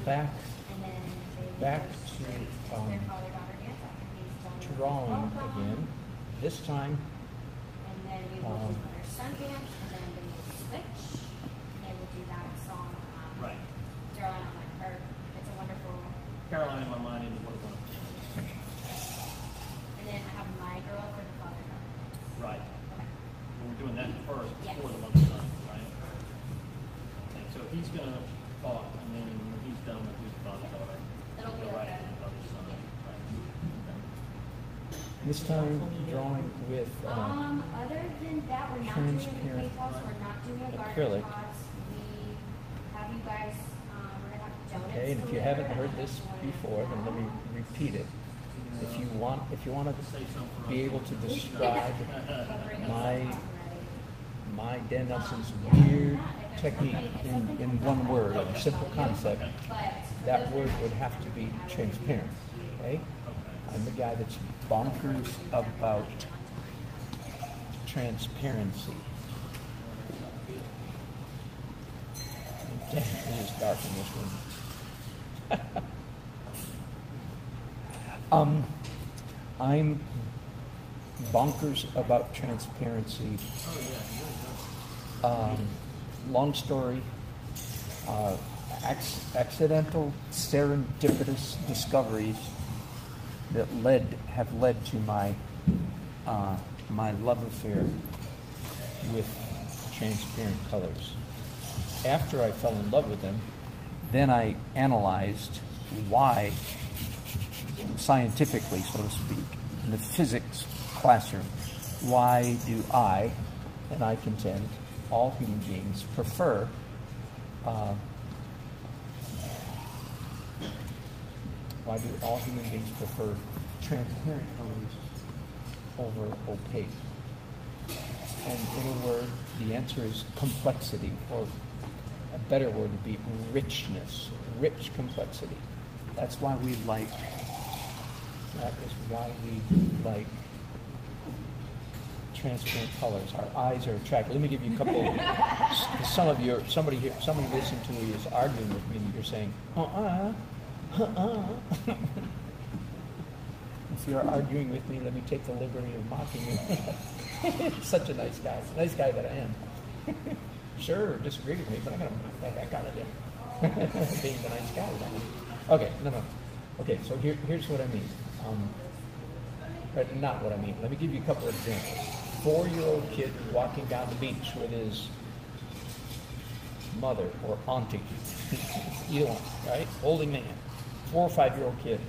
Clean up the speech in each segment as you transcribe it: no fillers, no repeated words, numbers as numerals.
back to drawing again. This time, right. Caroline in my mind is what one. And then I have my girl for the father card. Right. Okay. We're doing that first Yes. before the mother son, right? Okay, so he's gonna talk, and then when he's done with his father daughter, It'll be go right like into the father son. Right. this time drawing with Other than that, we're not doing the transparent clay pots, we're not doing a garden acrylic. pots. We have you guys, we're gonna have donuts. Okay, and if you delivered. haven't heard this before, then let me repeat it. If you want to be able to describe my Dan Nelson's weird technique in one word, a simple concept, that word would have to be transparent. Okay? I'm the guy that's bonkers about transparency. Damn, it is dark in this room. I'm bonkers about transparency. Long story, accidental, serendipitous discoveries that have led to my my love affair with transparent colors. After I fell in love with them, then I analyzed why, scientifically, so to speak, in the physics classroom, why do I contend, all human beings prefer why do all human beings prefer transparent colors over opaque? And in a word, the answer is complexity, or a better word would be richness, rich complexity. That's why we like, that is why we like transparent colors. Our eyes are attracted. Let me give you a couple. Somebody listening to me is arguing with me, and you're saying, If you're arguing with me, let me take the liberty of mocking you. Such a nice guy. Nice guy that I am. Sure, disagree with me, but I'm going to knock that heck out of you. Being the nice guy that I am. Okay, no. Okay, so here's what I mean. But not what I mean. Let me give you a couple of examples. 4-year-old kid walking down the beach with his mother or auntie, either one, right? Holding the hand. 4 or 5-year-old kid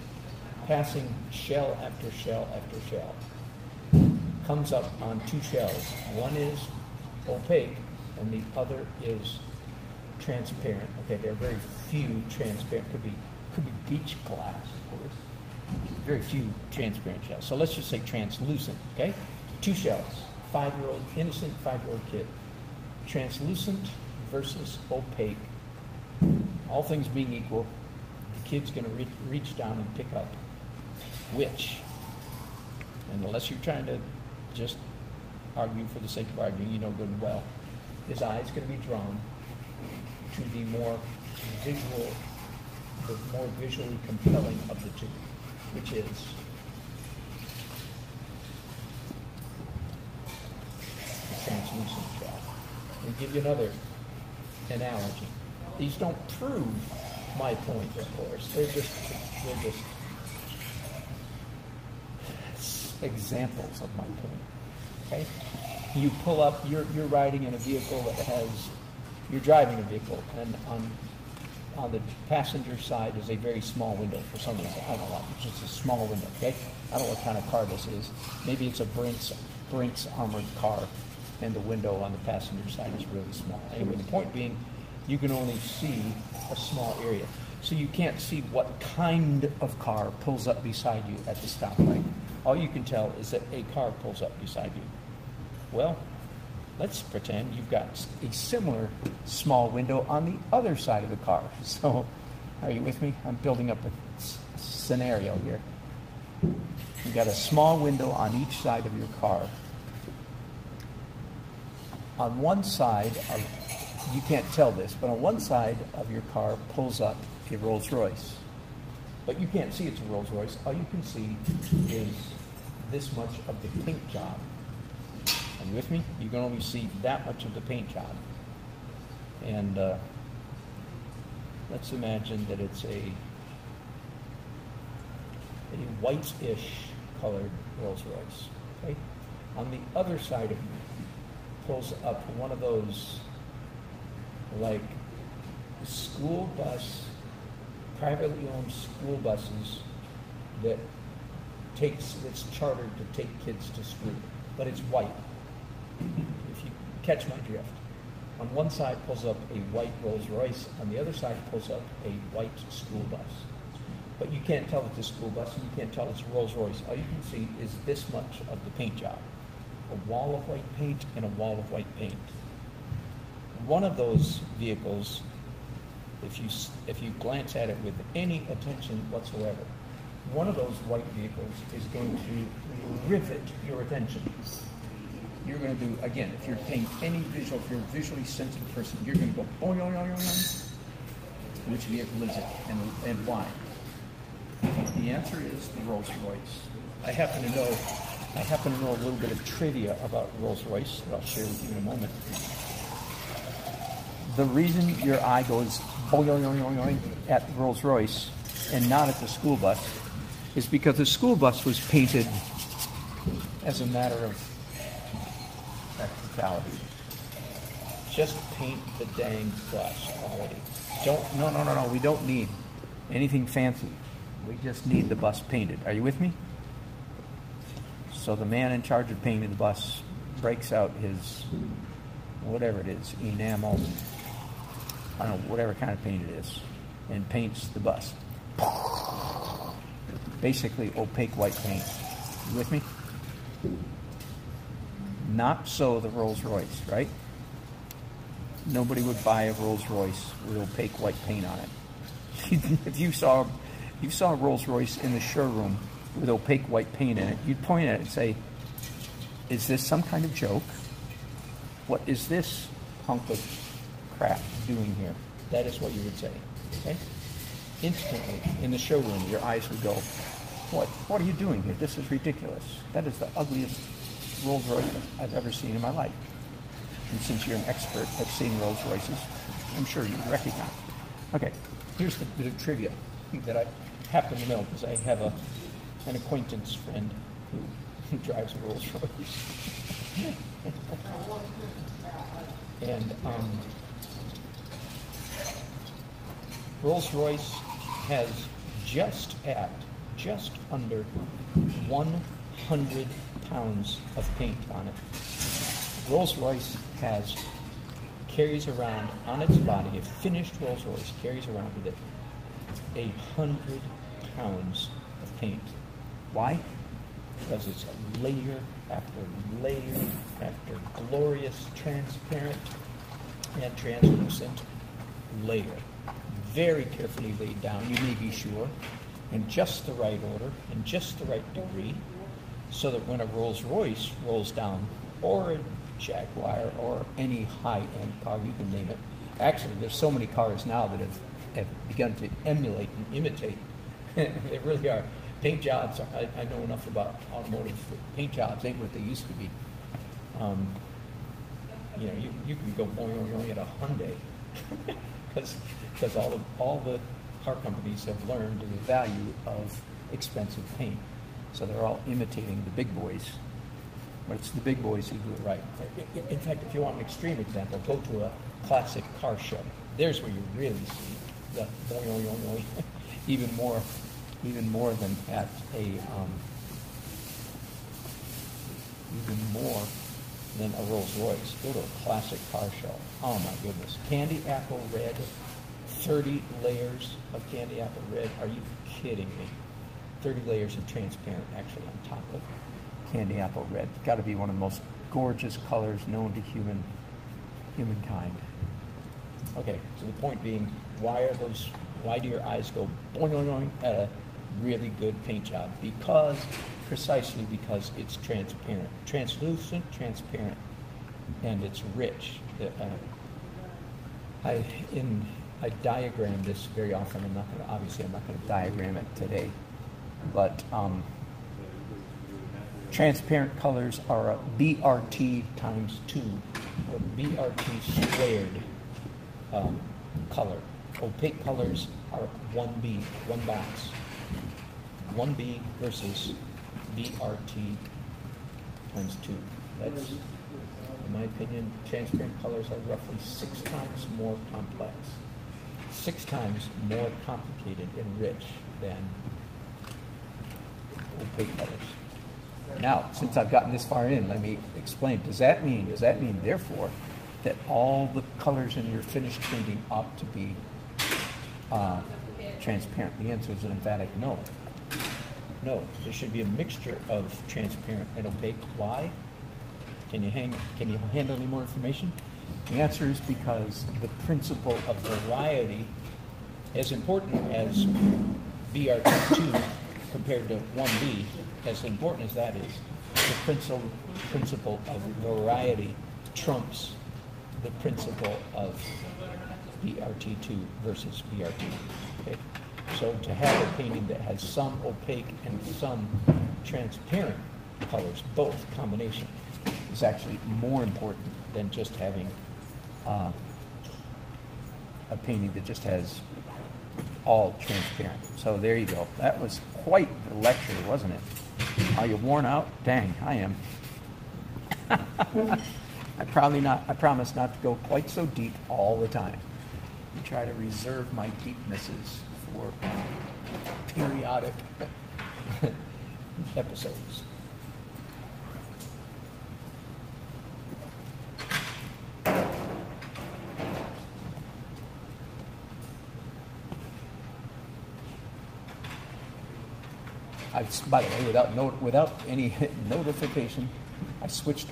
passing shell after shell after shell. Comes up on 2 shells. One is opaque and the other is transparent. Okay, there are very few transparent. Could be beach glass, of course. Very few transparent shells. So let's just say translucent, okay? 2 shells. 5-year-old, innocent 5-year-old kid. Translucent versus opaque. All things being equal, the kid's going to reach down and pick up which. And unless you're trying to just argue for the sake of arguing, you know good and well, his eye is going to be drawn to the more visually compelling of the two, which is the translucent shell. Let me give you another analogy. These don't prove my point, of course. They're just examples of my point. Okay? You pull up, you're riding in a vehicle that you're driving a vehicle, and on the passenger side is a very small window for some reason. I don't know, it's just a small window, okay? I don't know what kind of car this is. Maybe it's a Brinks armored car, and the window on the passenger side is really small. Anyway, the point being, you can only see a small area. So you can't see what kind of car pulls up beside you at the stoplight. All you can tell is that a car pulls up beside you. Well, let's pretend you've got a similar small window on the other side of the car. So, are you with me? I'm building up a scenario here. You've got a small window on each side of your car. On one side, you can't tell this, but on one side of your car pulls up a Rolls Royce. But you can't see it's a Rolls Royce. All you can see is this much of the paint job. Are you with me? You can only see that much of the paint job. And let's imagine that it's a white-ish colored Rolls Royce. Okay? On the other side of me pulls up one of those like school bus, privately owned school buses that's chartered to take kids to school, but it's white. If you catch my drift. On one side pulls up a white Rolls Royce, on the other side pulls up a white school bus. But you can't tell it's a school bus, and you can't tell it's a Rolls Royce. All you can see is this much of the paint job. A wall of white paint and a wall of white paint. One of those vehicles, if you glance at it with any attention whatsoever, one of those white vehicles is going to rivet your attention. You're going to do, again, if you're paying any visual, if you're a visually sensitive person, you're going to go, oh, yo, yo, yo, yo. Which vehicle is it, and why? The answer is the Rolls Royce. I happen to know a little bit of trivia about Rolls Royce that I'll share with you in a moment. The reason your eye goes boing, boing, boing, boing, at the Rolls Royce and not at the school bus is because the school bus was painted as a matter of practicality. Just paint the dang bus already. No, we don't need anything fancy. We just need the bus painted. Are you with me? So the man in charge of painting the bus breaks out his, whatever it is, enamel, I don't know, whatever kind of paint it is, and paints the bus. Basically opaque white paint. You with me? Not so the Rolls Royce, right? Nobody would buy a Rolls Royce with opaque white paint on it. If you saw a Rolls Royce in the showroom with opaque white paint in it, you'd point at it and say, is this some kind of joke? What is this hunk of crap doing here? That is what you would say. Okay? Instantly, in the showroom, your eyes would go, what are you doing here? This is ridiculous. That is the ugliest Rolls Royce I've ever seen in my life. And since you're an expert at seeing Rolls Royces, I'm sure you recognize it. Okay, here's the bit of trivia that I happen to know because I have an acquaintance friend who drives a Rolls Royce. And Rolls Royce has just under 100 pounds of paint on it. Rolls Royce carries around on its body, a finished Rolls Royce carries around with it 100 pounds of paint. Why? Because it's layer after layer after glorious, transparent, and translucent layer. Very carefully laid down, you may be sure, in just the right order, in just the right degree, so that when a Rolls Royce rolls down, or a Jaguar, or any high-end car, you can name it. Actually, there's so many cars now that have begun to emulate and imitate. They really are. Paint jobs, I know enough about automotive. Paint jobs ain't what they used to be. You can go boing at a Hyundai because all the car companies have learned the value of expensive paint. So they're all imitating the big boys. But it's the big boys who do it right. In fact, if you want an extreme example, go to a classic car show. There's where you really see the boing, even more than at a Rolls Royce. Go to a classic car show. Oh my goodness. Candy apple red, 30 layers of candy apple red. Are you kidding me? 30 layers of transparent actually on top of candy apple red. It's got to be one of the most gorgeous colors known to humankind. Okay, so the point being, why do your eyes go boing, boing, boing at a really good paint job? Precisely because it's transparent. Translucent, transparent, and it's rich. In I diagram this very often. Obviously I'm not gonna diagram it today, but transparent colors are a BRT times 2, or BRT squared color. Opaque colors are 1B, one box. 1B versus BRT times 2. That's, in my opinion, transparent colors are roughly 6 times more complex, 6 times more complicated and rich than opaque colors. Now, since I've gotten this far in, let me explain. Does that mean therefore that all the colors in your finished painting ought to be transparent? The answer is an emphatic no. No, there should be a mixture of transparent and opaque. Why? Can you handle any more information? The answer is because the principle of variety, as important as BRT2 compared to 1B, as important as that is, the principle of variety trumps the principle of BRT2 versus BRT. Okay? So to have a painting that has some opaque and some transparent colors, both combination, is actually more important than just having a painting that just has all transparent. So there you go. That was quite the lecture, wasn't it? Are you worn out? Dang, I am. I promise not to go quite so deep all the time. I try to reserve my deepnesses for periodic episodes. By the way, without any notification, I switched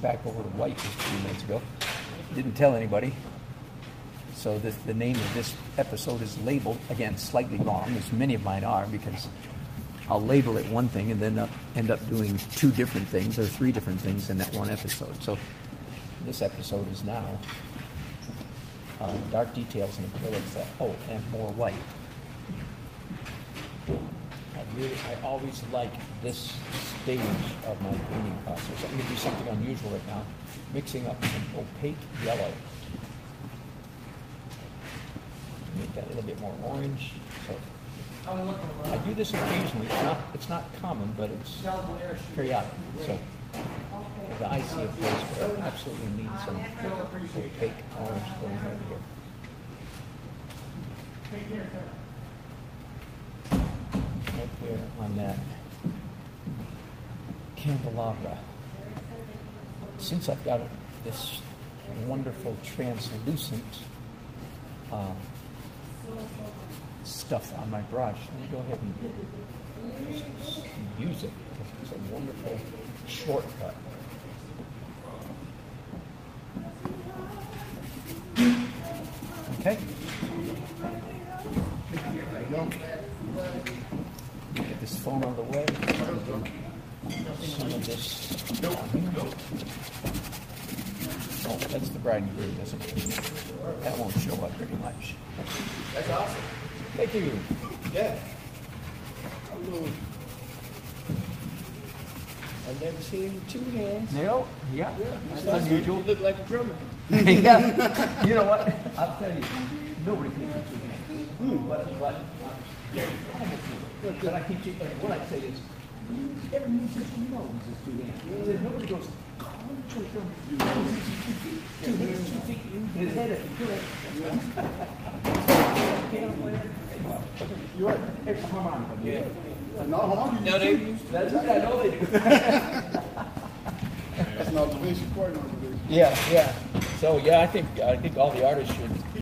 back over to white just a few minutes ago. Didn't tell anybody. So the name of this episode is labeled, again, slightly wrong, as many of mine are, because I'll label it one thing and then end up doing 2 different things or 3 different things in that one episode. So this episode is now dark details and acrylics, and more white. I always like this stage of my painting process. I'm going to do something unusual right now, mixing up some opaque yellow. Make that a little bit more orange. So I do this occasionally. It's not common, but it's periodic. So the I see a place where I absolutely need some opaque orange going right here. Right here on that candelabra. Since I've got this wonderful translucent stuff on my brush, let me go ahead and just use it. It's a wonderful shortcut. Okay. There you go. Get this phone out of the way. Some of this down here. Oh, that's the bride and groom, isn't it? That won't show up very much. That's awesome. Thank you. Yeah. Hello. I've never seen 2 hands. No? Yeah. That's unusual. You look like a drummer. Yeah. You know what? I'll tell you. Nobody can do 2 hands. But I keep what I say is, every musician knows is 2 hands. Nobody goes, two feet, his head if you do it. You're a harmonica. Yeah. Not harmonica. No, they. That's right, I know they do. That's an observation, quite an observation. Yeah. So yeah, I think all the artists should